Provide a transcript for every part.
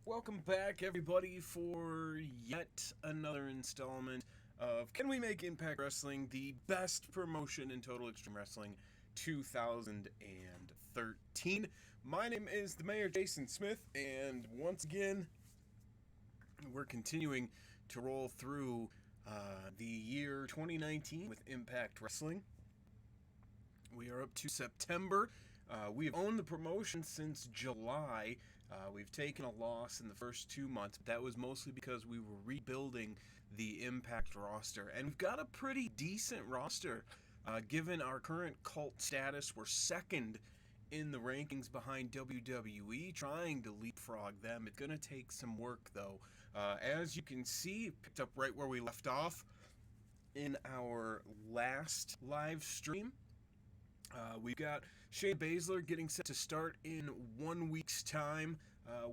Welcome back, everybody, for yet another installment of Can We Make Impact Wrestling the best promotion in Total Extreme Wrestling 2013. My name is the Mayor, Jason Smith, and once again, we're continuing to roll through the year 2019 with Impact Wrestling. We are up to September. We've owned the promotion since July. We've taken a loss in the first 2 months, but that was mostly because we were rebuilding the Impact roster. And we've got a pretty decent roster. Given our current cult status, we're second in the rankings behind WWE, trying to leapfrog them. It's going to take some work, though. As you can see, picked up right where we left off in our last live stream. We've got Shayna Baszler getting set to start in 1 week's time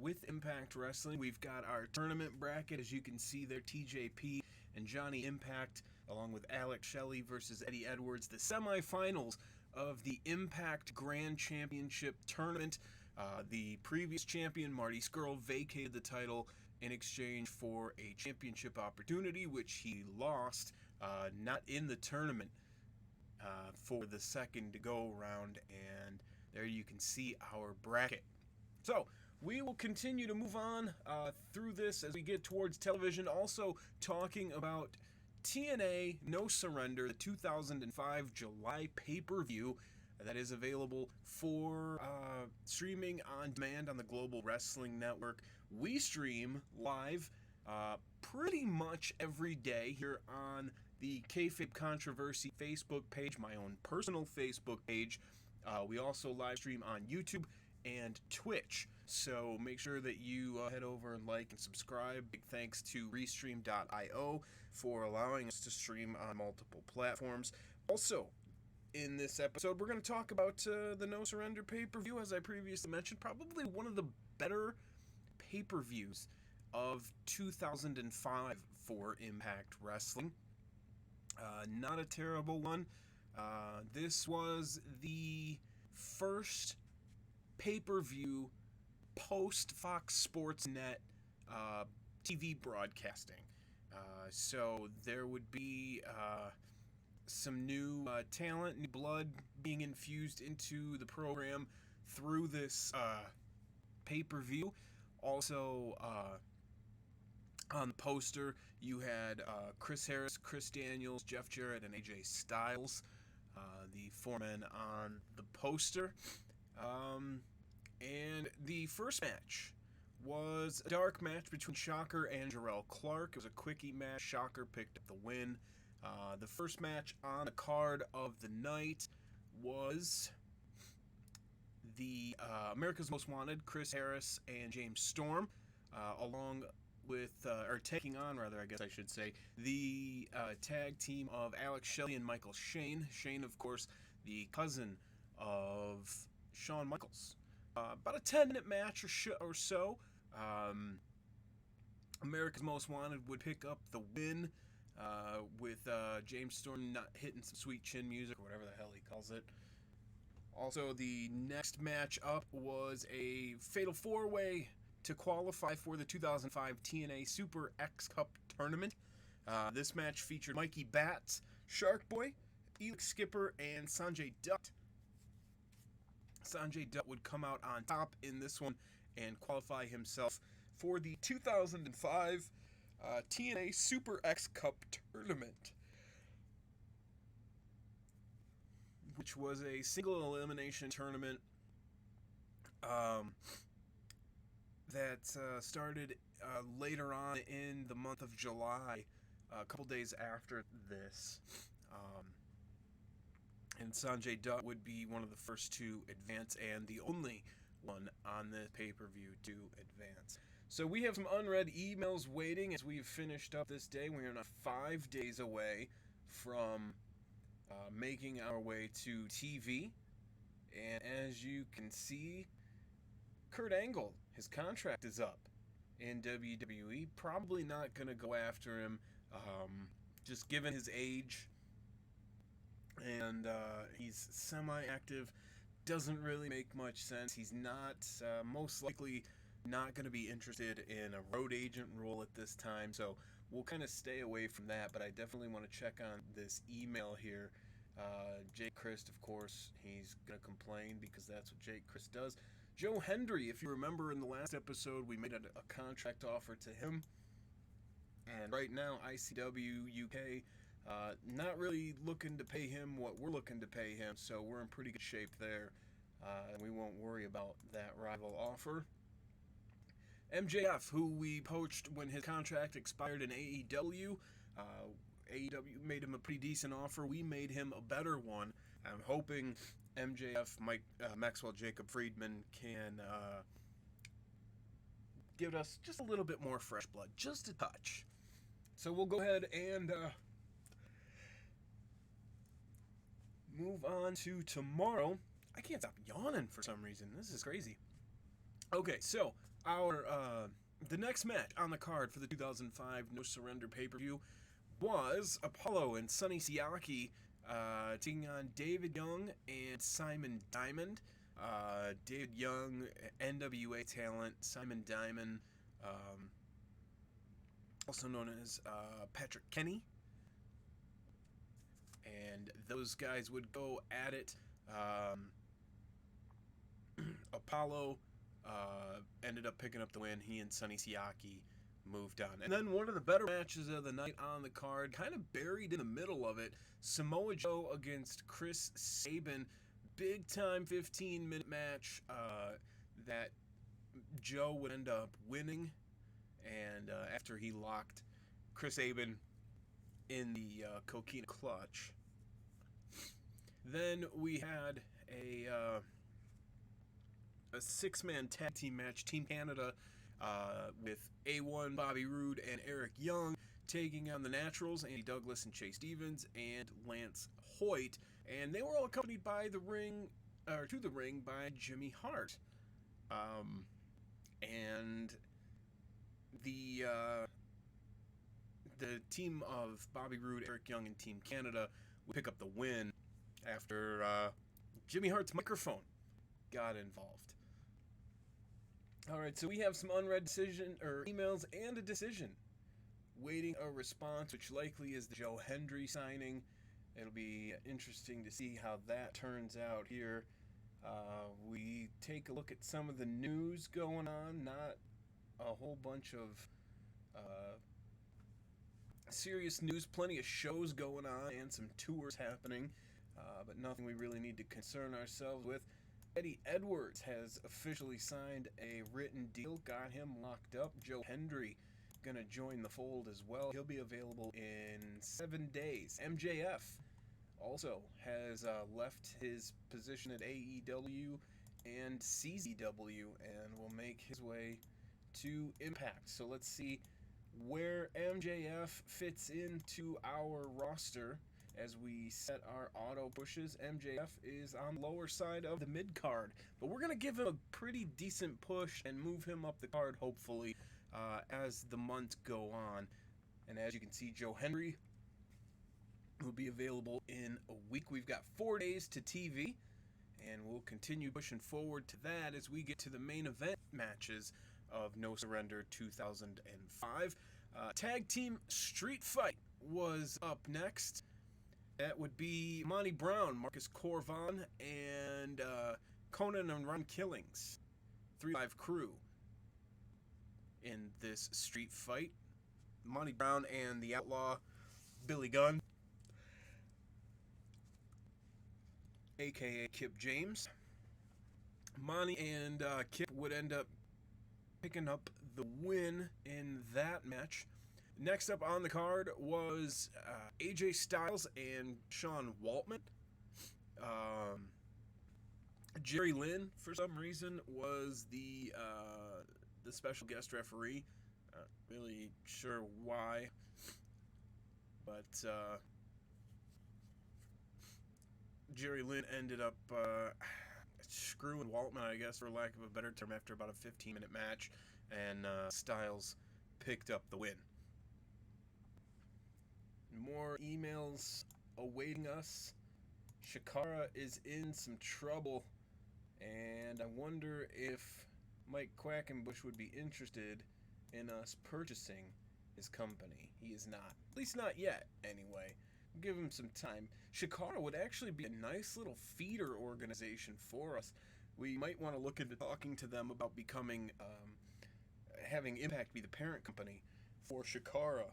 with Impact Wrestling. We've got our tournament bracket, as you can see there, TJP and Johnny Impact, along with Alex Shelley versus Eddie Edwards, the semifinals of the Impact Grand Championship Tournament. The previous champion, Marty Scurll, vacated the title in exchange for a championship opportunity, which he lost, not in the tournament. For the second go round, and there you can see our bracket. So we will continue to move on through this as we get towards television, also talking about TNA No Surrender, the 2005 July pay-per-view that is available for streaming on demand on the Global Wrestling Network. We stream live pretty much every day here on the Kayfabe Controversy Facebook page, my own personal Facebook page. We also live stream on YouTube and Twitch, so make sure that you head over and like and subscribe. Big thanks to Restream.io for allowing us to stream on multiple platforms. Also, in this episode, we're going to talk about the No Surrender pay-per-view. As I previously mentioned, probably one of the better pay-per-views of 2005 for Impact Wrestling. Not a terrible one. This was the first pay-per-view post-Fox Sports Net TV broadcasting. So there would be some new talent, new blood being infused into the program through this pay-per-view. Also, on the poster, you had Chris Harris, Chris Daniels, Jeff Jarrett, and AJ Styles, the four men on the poster. And the first match was a dark match between Shocker and Jarrell Clark. It was a quickie match. Shocker picked up the win. The first match on the card of the night was the America's Most Wanted, Chris Harris and James Storm, along with, or taking on, rather, I guess I should say, the tag team of Alex Shelley and Michael Shane. Shane, of course, the cousin of Shawn Michaels. About a 10-minute match or so. America's Most Wanted would pick up the win with James Storm not hitting some sweet chin music, or whatever the hell he calls it. Also, the next match up was a Fatal 4-Way to qualify for the 2005 TNA Super X Cup Tournament. This match featured Mikey Batts, Shark Boy, Elix Skipper, and Sanjay Dutt. Sanjay Dutt would come out on top in this one and qualify himself for the 2005 TNA Super X Cup Tournament, which was a single elimination tournament that started later on in the month of July, a couple days after this. And Sanjay Dutt would be one of the first to advance and the only one on the pay-per-view to advance. So we have some unread emails waiting as we've finished up this day. We're now 5 days away from making our way to TV. And as you can see, Kurt Angle, his contract is up in WWE. Probably not going to go after him, just given his age. And he's semi-active. Doesn't really make much sense. He's not most likely not going to be interested in a road agent role at this time, so we'll kind of stay away from that. But I definitely want to check on this email here. Jake Christ, of course, he's going to complain because that's what Jake Christ does. Joe Hendry, if you remember in the last episode, we made a contract offer to him. And right now, ICW UK, not really looking to pay him what we're looking to pay him, so we're in pretty good shape there. We won't worry about that rival offer. MJF, who we poached when his contract expired in AEW. AEW made him a pretty decent offer. We made him a better one. I'm hoping MJF, Maxwell Jacob Friedman can give us just a little bit more fresh blood, just a touch. So we'll go ahead and move on to tomorrow. I can't stop yawning for some reason. This is crazy. Okay, so our the next match on the card for the 2005 No Surrender pay-per-view was Apollo and Sonny Siaki taking on David Young and Simon Diamond. David Young, NWA talent. Simon Diamond, also known as Patrick Kenny. And those guys would go at it. Apollo ended up picking up the win. He and Sonny Siaki moved on. And then one of the better matches of the night on the card, kind of buried in the middle of it, Samoa Joe against Chris Sabin. Big time 15-minute match that Joe would end up winning. And after he locked Chris Sabin in the Coquina Clutch. Then we had a 6-man tag team match. Team Canada with A1, Bobby Roode, and Eric Young taking on the Naturals, Andy Douglas and Chase Stevens, and Lance Hoyt. And they were all accompanied by to the ring by Jimmy Hart. And the team of Bobby Roode, Eric Young, and Team Canada would pick up the win after Jimmy Hart's microphone got involved. All right, so we have some unread emails and a decision waiting a response, which likely is the Joe Hendry signing. It'll be interesting to see how that turns out here. We take a look at some of the news going on, not a whole bunch of serious news, plenty of shows going on and some tours happening, but nothing we really need to concern ourselves with. Eddie Edwards has officially signed a written deal, got him locked up. Joe Hendry going to join the fold as well. He'll be available in 7 days. MJF also has left his position at AEW and CZW and will make his way to Impact. So let's see where MJF fits into our roster as we set our auto pushes. MJF is on the lower side of the mid card, but we're going to give him a pretty decent push and move him up the card, hopefully, as the months go on. And as you can see, Joe Hendry will be available in a week. We've got 4 days to TV, and we'll continue pushing forward to that as we get to the main event matches of No Surrender 2005. Tag Team Street Fight was up next. That would be Monty Brown, Marcus Corvon, and Conan and Ron Killings, 3-5 crew in this street fight. Monty Brown and the Outlaw Billy Gunn, a.k.a. Kip James. Monty and Kip would end up picking up the win in that match. Next up on the card was AJ Styles and Sean Waltman. Jerry Lynn, for some reason, was the special guest referee. Not really sure why, but Jerry Lynn ended up screwing Waltman, I guess, for lack of a better term, after about a 15-minute match, and Styles picked up the win. More emails awaiting us. Shakara is in some trouble, and I wonder if Mike Quackenbush would be interested in us purchasing his company. He is not. At least not yet, anyway. Give him some time. Shikara would actually be a nice little feeder organization for us. We might want to look into talking to them about becoming, having Impact be the parent company for Shikara.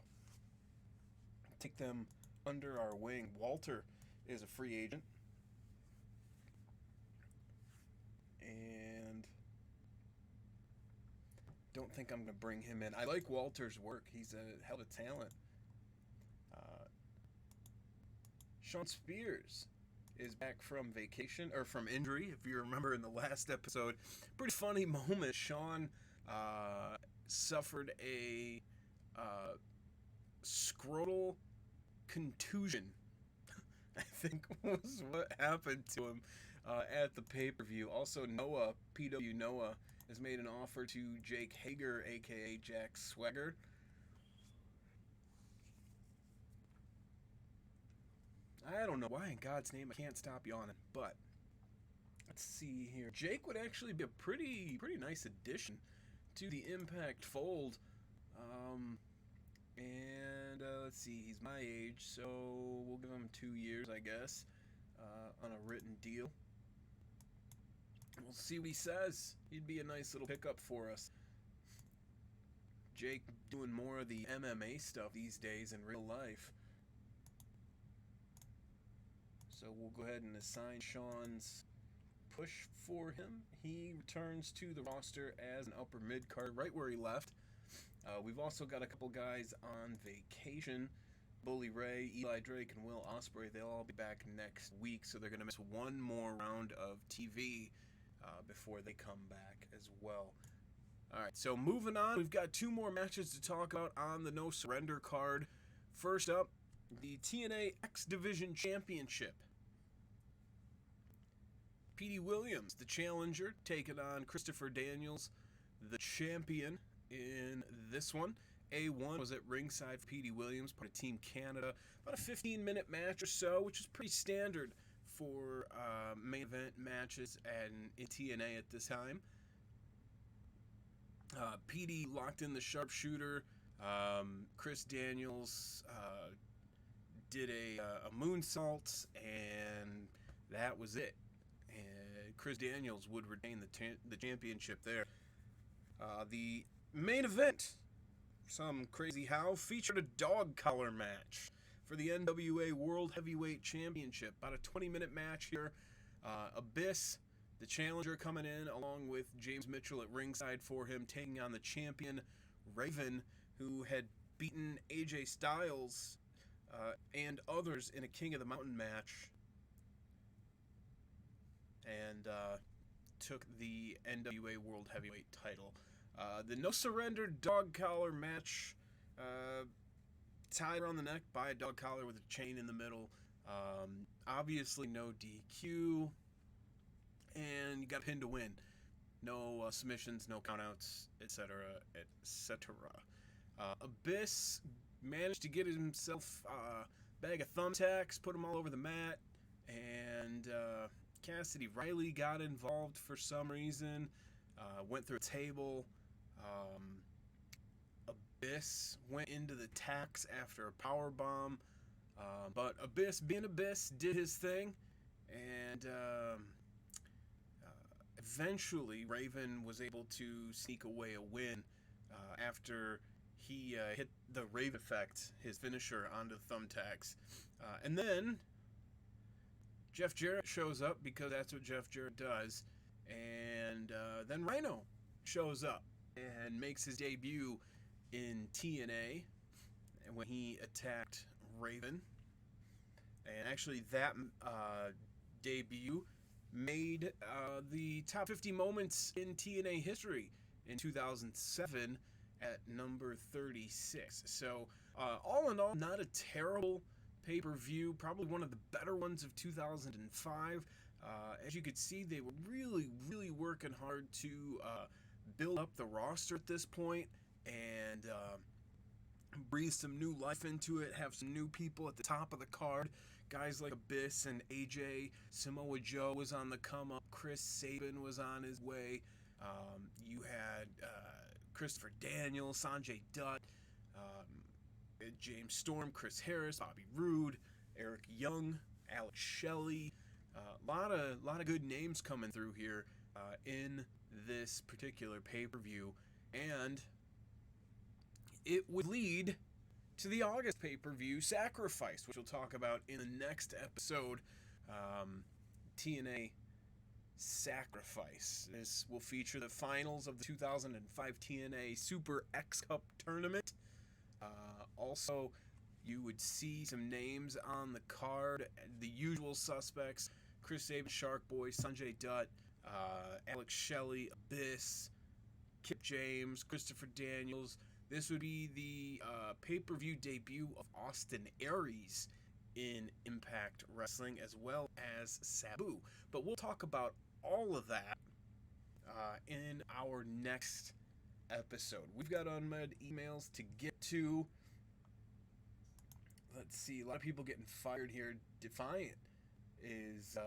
Take them under our wing. Walter is a free agent. And don't think I'm going to bring him in. I like Walter's work. He's a hell of a talent. Sean Spears is back from vacation, or from injury, if you remember in the last episode. Pretty funny moment. Sean suffered a scrotal contusion, I think was what happened to him at the pay-per-view. Also, Noah, TEW Noah, has made an offer to Jake Hager, aka Jack Swagger. I don't know why in God's name I can't stop yawning, but let's see here. Jake would actually be a pretty nice addition to the Impact fold. And let's see, he's my age, so we'll give him 2 years, I guess, on a written deal. We'll see what he says. He'd be a nice little pickup for us. Jake doing more of the MMA stuff these days in real life. So we'll go ahead and assign Sean's push for him. He returns to the roster as an upper mid card, right where he left. We've also got a couple guys on vacation. Bully Ray, Eli Drake, and Will Ospreay. They'll all be back next week, so they're going to miss one more round of TV before they come back as well. All right, so moving on, we've got 2 more matches to talk about on the No Surrender card. First up, the TNA X Division Championship. Petey Williams, the challenger, taking on Christopher Daniels, the champion in this one. A1 was at ringside for Petey Williams, part of Team Canada. About a 15-minute match or so, which is pretty standard for main event matches in TNA at this time. Petey locked in the sharpshooter. Chris Daniels did a moonsault, and that was it. And Chris Daniels would retain the championship there. The main event, some crazy how, featured a dog collar match for the NWA World Heavyweight Championship. About a 20-minute match here. Abyss, the challenger, coming in along with James Mitchell at ringside for him, taking on the champion Raven, who had beaten AJ Styles and others in a King of the Mountain match, and took the NWA World Heavyweight title. The No Surrender dog collar match, tied around the neck by a dog collar with a chain in the middle. Obviously no DQ, and you got pinned to win. No submissions, no countouts, etc., etc. Abyss managed to get himself a bag of thumbtacks, put them all over the mat, and Cassidy Riley got involved for some reason, went through a table. Abyss went into the tacks after a power bomb, but Abyss, being Abyss, did his thing, and eventually Raven was able to sneak away a win after he hit the Rave Effect, his finisher, onto the thumbtacks. And then Jeff Jarrett shows up, because that's what Jeff Jarrett does, and then Rhino shows up and makes his debut in TNA when he attacked Raven. And actually that debut made the top 50 moments in TNA history in 2007 at number 36. So all in all, not a terrible pay-per-view, probably one of the better ones of 2005. As you could see, they were really working hard to build up the roster at this point, and breathe some new life into it, have some new people at the top of the card. Guys like Abyss and AJ, Samoa Joe was on the come up, Chris Sabin was on his way. You had Christopher Daniels, Sanjay Dutt, James Storm, Chris Harris, Bobby Roode, Eric Young, Alex Shelley. Lot of good names coming through here in this particular pay-per-view, and it would lead to the August pay-per-view Sacrifice, which we'll talk about in the next episode. TNA Sacrifice. This will feature the finals of the 2005 TNA Super X Cup tournament. Also, you would see some names on the card. The usual suspects: Chris Sabin, Shark Boy, Sanjay Dutt, Alex Shelley, Abyss, Kip James, Christopher Daniels. This would be the pay-per-view debut of Austin Aries in Impact Wrestling, as well as Sabu. But we'll talk about all of that in our next episode. We've got unread emails to get to. Let's see, a lot of people getting fired here. Defiant is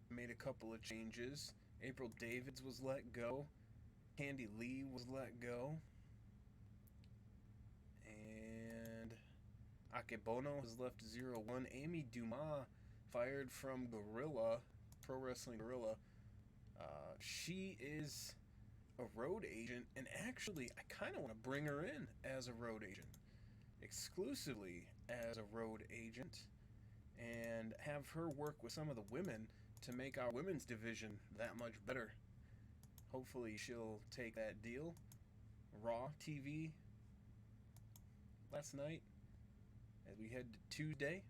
made a couple of changes. April Davids was let go. Candy Lee was let go. And Akebono has left 0-1. Amy Dumas fired from Gorilla, Pro Wrestling Gorilla. She is a road agent, and actually, I kind of want to bring her in as a road agent, exclusively as a road agent, and have her work with some of the women to make our women's division that much better. Hopefully she'll take that deal. Raw TV last night as we head to Tuesday.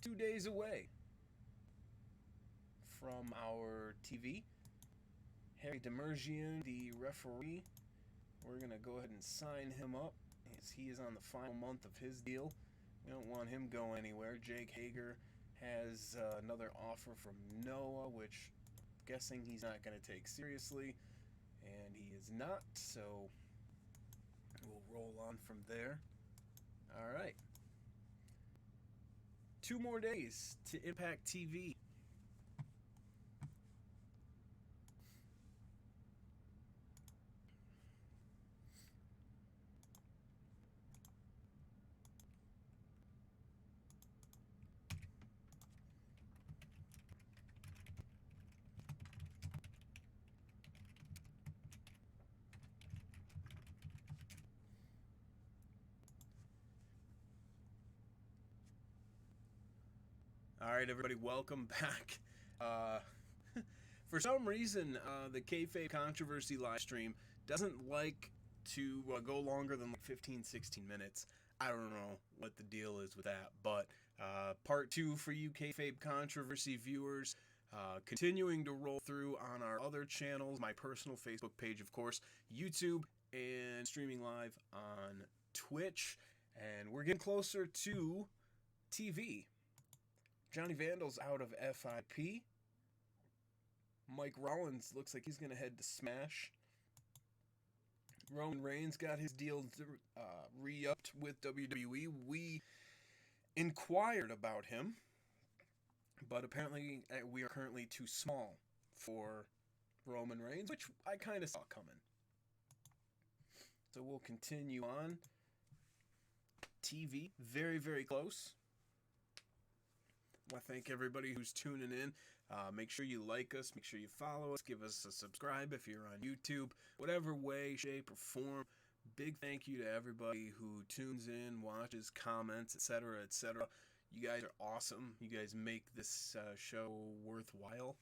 2 days away from our TV. Harry Demerjian, the referee, we're going to go ahead and sign him up as he is on the final month of his deal. We don't want him going anywhere. Jake Hager has another offer from Noah, which I'm guessing he's not going to take seriously, and he is not, so we'll roll on from there. All right. 2 more days to Impact TV. All right, everybody, welcome back. For some reason, the Kayfabe Controversy live stream doesn't like to go longer than like 15, 16 minutes. I don't know what the deal is with that, but part 2 for you Kayfabe Controversy viewers, continuing to roll through on our other channels, my personal Facebook page, of course, YouTube, and streaming live on Twitch. And we're getting closer to TV. Johnny Vandal's out of FIP. Mike Rollins looks like he's going to head to Smash. Roman Reigns got his deal re-upped with WWE. We inquired about him, but apparently we are currently too small for Roman Reigns, which I kind of saw coming. So we'll continue on. TV, very, very close. I want to thank everybody who's tuning in. Make sure you like us. Make sure you follow us. Give us a subscribe if you're on YouTube. Whatever way, shape, or form. Big thank you to everybody who tunes in, watches, comments, etc., etc. You guys are awesome. You guys make this show worthwhile.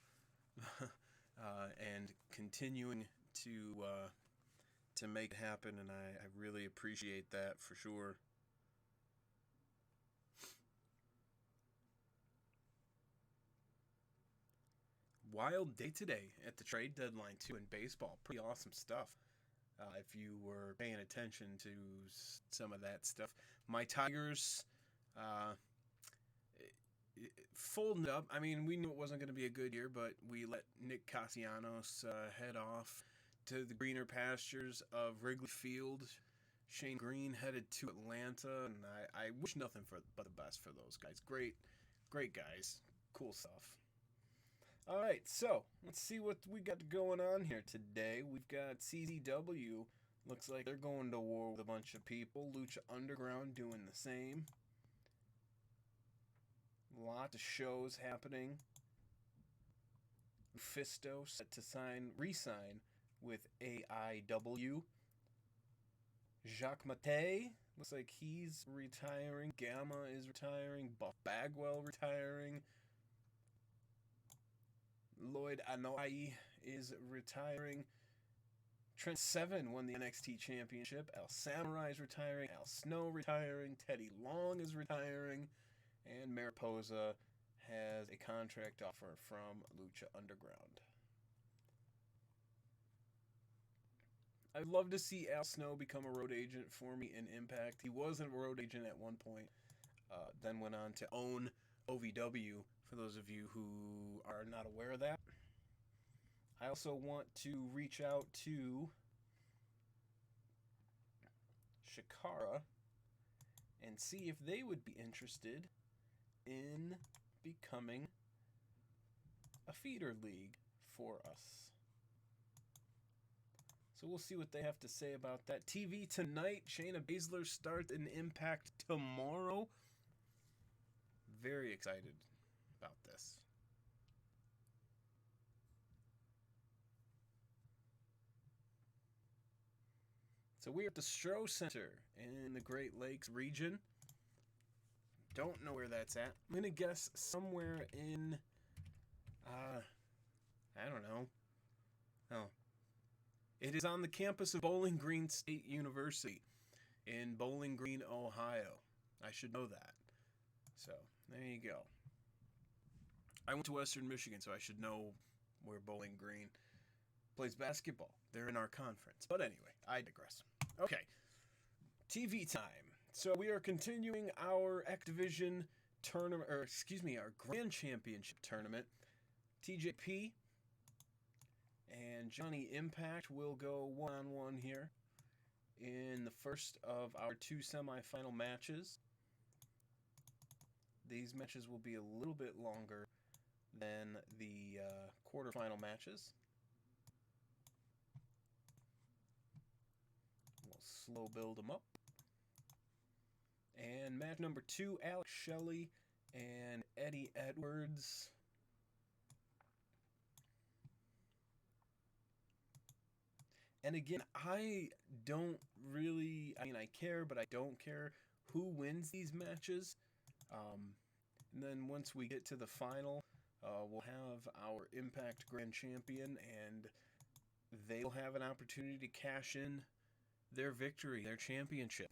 And continuing to make it happen, and I really appreciate that for sure. Wild day today at the trade deadline, too, in baseball. Pretty awesome stuff. If you were paying attention to some of that stuff. My Tigers folding up. I mean, we knew it wasn't going to be a good year, but we let Nick Castellanos head off to the greener pastures of Wrigley Field. Shane Green headed to Atlanta, and I wish nothing but the best for those guys. Great guys. Cool stuff. All right, so let's see what we got going on here today. We've got CZW. Looks like they're going to war with a bunch of people. Lucha Underground doing the same. Lots of shows happening. Lufisto set to re-sign with AIW. Jacques Mate looks like he's retiring. Gamma is retiring. Buff Bagwell retiring. Lloyd Anoa'i is retiring. Trent Seven won the NXT Championship. El Samurai is retiring. Al Snow retiring. Teddy Long is retiring. And Mariposa has a contract offer from Lucha Underground. I'd love to see Al Snow become a road agent for me in Impact. He was a road agent at one point, then went on to own OVW, for those of you who are not aware of that. I also want to reach out to Shikara and see if they would be interested in becoming a feeder league for us. So we'll see what they have to say about that. TV tonight, Shayna Baszler starts in Impact tomorrow. Very excited about this. So we're at the Stroh Center in the Great Lakes region. Don't know where that's at. I'm going to guess somewhere in, I don't know. Oh. It is on the campus of Bowling Green State University in Bowling Green, Ohio. I should know that. So, there you go. I went to Western Michigan, so I should know where Bowling Green plays basketball. They're in our conference. But anyway, I digress. Okay, TV time. So we are continuing our Activision tournament, our Grand Championship tournament. TJP and Johnny Impact will go one-on-one here in the first of our two semifinal matches. These matches will be a little bit longer than the quarterfinal matches. We'll slow build them up. And match number 2, Alex Shelley and Eddie Edwards. And again, I don't really, I care, but I don't care who wins these matches. And then once we get to the final, we'll have our Impact Grand Champion, and they'll have an opportunity to cash in their victory, their championship,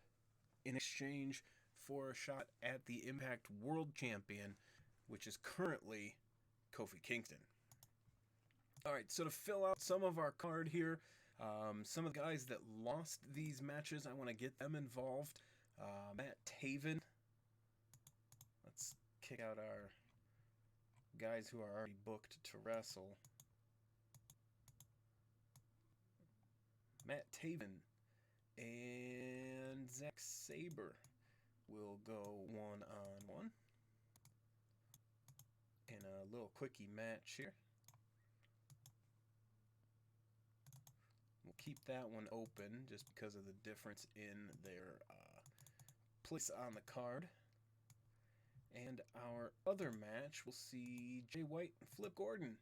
in exchange for a shot at the Impact World Champion, which is currently Kofi Kingston. All right, so to fill out some of our card here, some of the guys that lost these matches, I want to get them involved. Matt Taven. Let's kick out our guys who are already booked to wrestle. Matt Taven and Zack Sabre will go one-on-one in a little quickie match here. We'll keep that one open just because of the difference in their place on the card. And our other match, we'll see Jay White and Flip Gordon.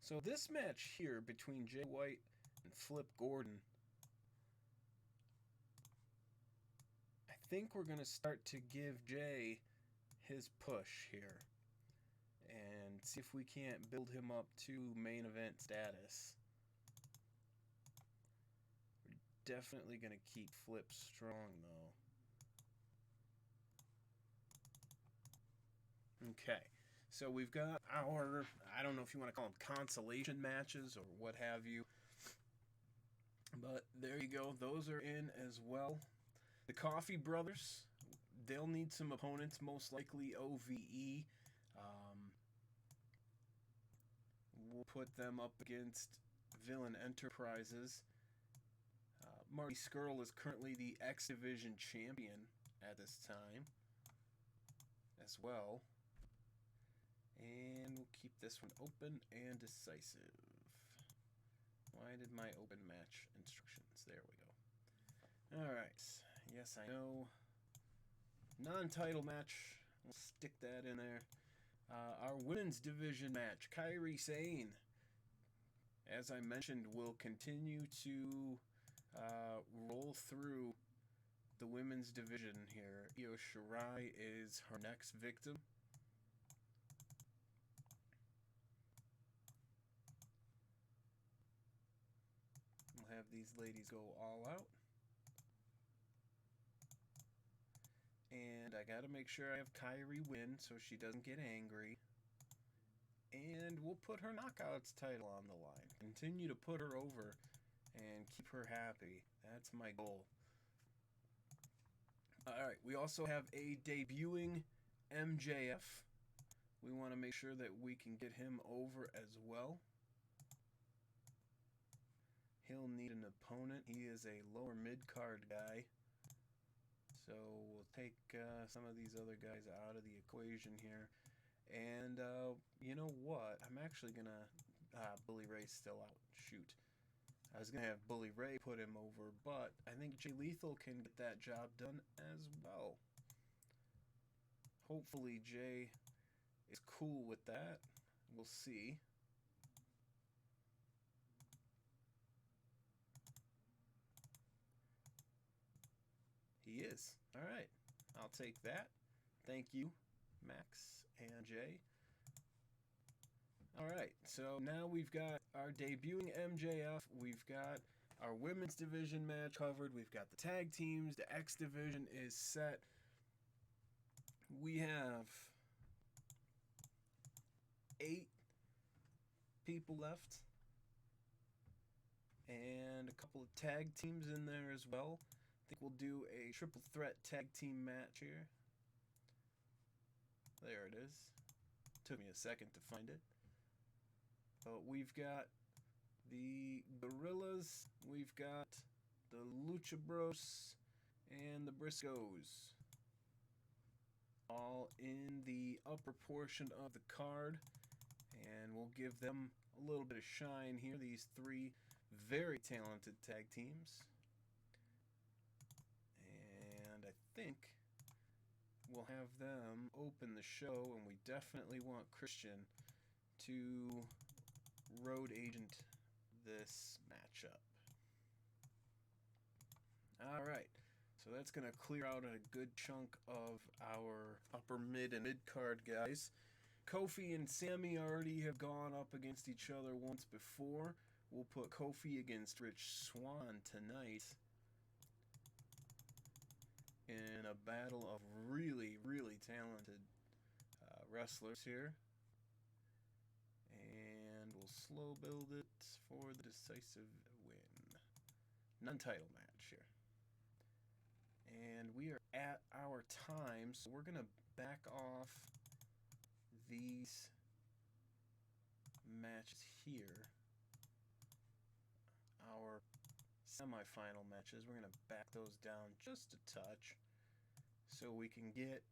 So this match here between Jay White and Flip Gordon, I think we're going to start to give Jay his push here and see if we can't build him up to main event status. We're definitely going to keep Flip strong, though. Okay, so we've got our, I don't know if you want to call them consolation matches or what have you, but there you go. Those are in as well. The Coffee Brothers, they'll need some opponents, most likely OVE. We'll put them up against Villain Enterprises. Marty Scurll is currently the X Division champion at this time as well. And we'll keep this one open and decisive. Why did my open match instructions? There we go. Alright. Yes, I know. Non-title match. We'll stick that in there. Our women's division match. Kairi Sane, as I mentioned, will continue to roll through the women's division here. Io Shirai is her next victim. We'll have these ladies go all out. And I gotta make sure I have Kairi win so she doesn't get angry. And we'll put her Knockouts title on the line. Continue to put her over and keep her happy. That's my goal. Alright, we also have a debuting MJF. We want to make sure that we can get him over as well. He'll need an opponent. He is a lower mid-card guy. So we'll take some of these other guys out of the equation here. And you know what? I'm actually going to... Bully Ray's still out. Shoot. I was going to have Bully Ray put him over, but I think Jay Lethal can get that job done as well. Hopefully Jay is cool with that. We'll see. He is. All right. I'll take that. Thank you, Max and Jay. All right. So now we've got our debuting MJF. We've got our women's division match covered. We've got the tag teams. The X division is set. We have 8 people left. And a couple of tag teams in there as well. I think we'll do a triple threat tag team match here. There it is. Took me a second to find it. But we've got the Gorillas, we've got the Lucha Bros, and the Briscoes. All in the upper portion of the card. And we'll give them a little bit of shine here. These 3 very talented tag teams. And I think we'll have them open the show, and we definitely want Christian to road agent this matchup. Alright, so that's going to clear out a good chunk of our upper mid and mid card guys. Kofi and Sammy already have gone up against each other once before. We'll put Kofi against Rich Swann tonight in a battle of really, really talented wrestlers here. And we'll slow build it for the decisive win. Non-title match here. And we are at our time, so we're going to back off these matches here. Our semi-final matches, we're going to back those down just a touch so we can get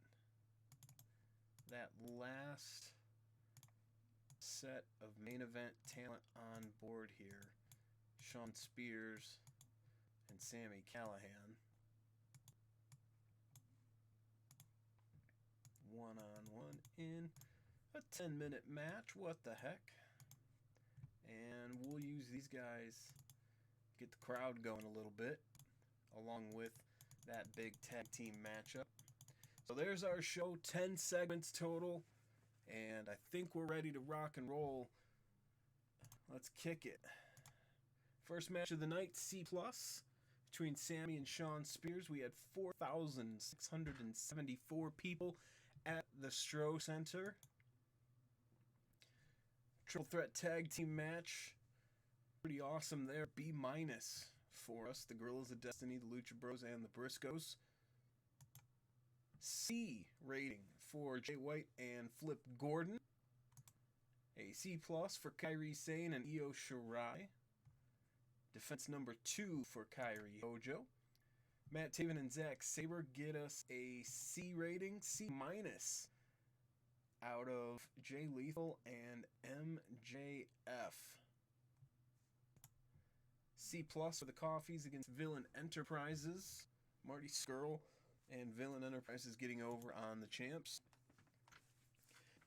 that last set of main event talent on board here. Shawn Spears and Sami Callihan. One-on-one in a 10-minute match. What the heck? And we'll use these guys, get the crowd going a little bit, along with that big tag team matchup. So there's our show, 10 segments total, and I think we're ready to rock and roll. Let's kick it. First match of the night, C+, between Sami and Shawn Spears. We had 4,674 people at the Stroh Center. Triple threat tag team match. Pretty awesome there. B- for us. The Gorillas of Destiny, the Lucha Bros, and the Briscoes. C rating for Jay White and Flip Gordon. A C+ for Kairi Sane and Io Shirai. Defense number 2 for Kairi Hojo. Matt Taven and Zack Sabre get us a C rating. C- out of Jay Lethal and MJF. C plus for the Coffees against Villain Enterprises. Marty Scurll and Villain Enterprises getting over on the champs.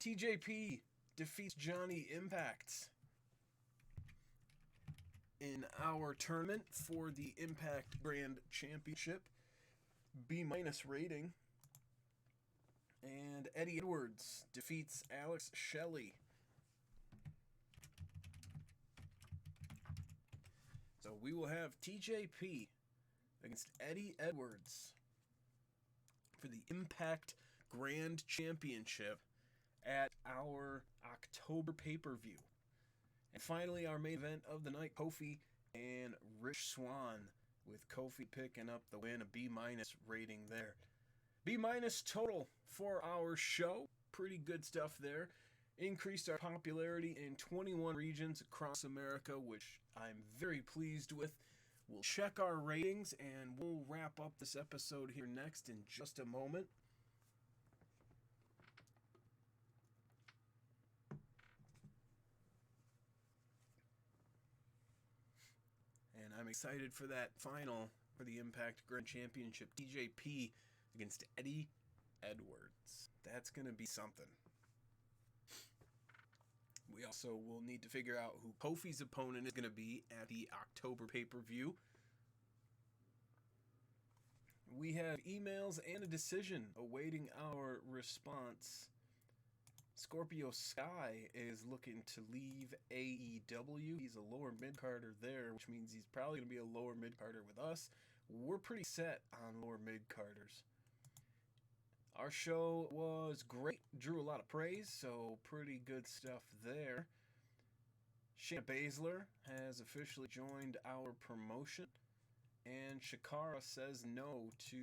TJP defeats Johnny Impact in our tournament for the Impact Grand Championship. B- rating. And Eddie Edwards defeats Alex Shelley. So we will have TJP against Eddie Edwards for the Impact Grand Championship at our October pay-per-view. And finally, our main event of the night, Kofi and Rich Swann, with Kofi picking up the win, a B- rating there. B- total for our show. Pretty good stuff there. Increased our popularity in 21 regions across America, which I'm very pleased with. We'll check our ratings and we'll wrap up this episode here next in just a moment. And I'm excited for that final for the Impact Grand Championship. TJP against Eddie Edwards. That's going to be something. We also will need to figure out who Kofi's opponent is going to be at the October pay-per-view. We have emails and a decision awaiting our response. Scorpio Sky is looking to leave AEW. He's a lower mid-carder there, which means he's probably going to be a lower mid-carder with us. We're pretty set on lower mid-carders. Our show was great, drew a lot of praise, so pretty good stuff there. Shayna Baszler has officially joined our promotion, and Shakara says no to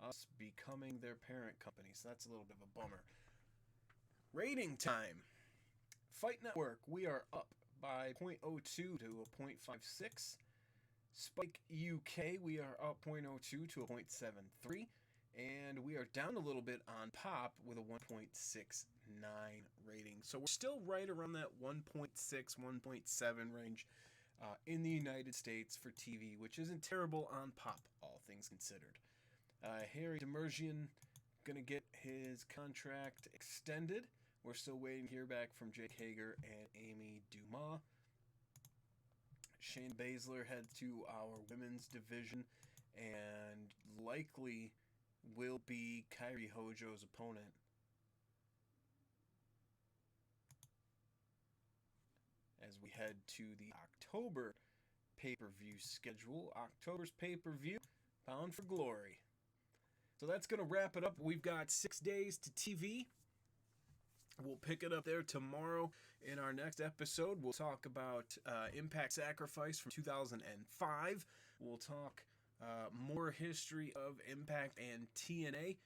us becoming their parent company, so that's a little bit of a bummer. Rating time. Fight Network, we are up by 0.02 to a 0.56. Spike UK, we are up 0.02 to a 0.73. And we are down a little bit on Pop with a 1.69 rating. So we're still right around that 1.6, 1.7 range in the United States for TV, which isn't terrible on Pop, all things considered. Harry Demerjian going to get his contract extended. We're still waiting to hear back from Jake Hager and Amy Dumas. Shayna Baszler heads to our women's division and likely will be Kairi Hojo's opponent. As we head to the October pay-per-view schedule. October's pay-per-view, Bound for Glory. So that's going to wrap it up. We've got 6 days to TV. We'll pick it up there tomorrow in our next episode. We'll talk about Impact Sacrifice from 2005. We'll talk more history of Impact and TNA,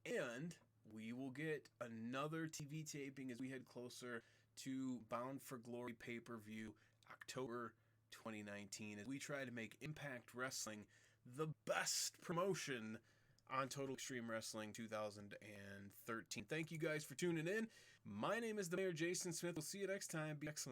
and we will get another TV taping as we head closer to Bound for Glory pay-per-view October 2019 as we try to make Impact Wrestling the best promotion on Total Extreme Wrestling 2013. Thank you guys for tuning in. My name is the Mayor Jason Smith. We'll see you next time. Be excellent.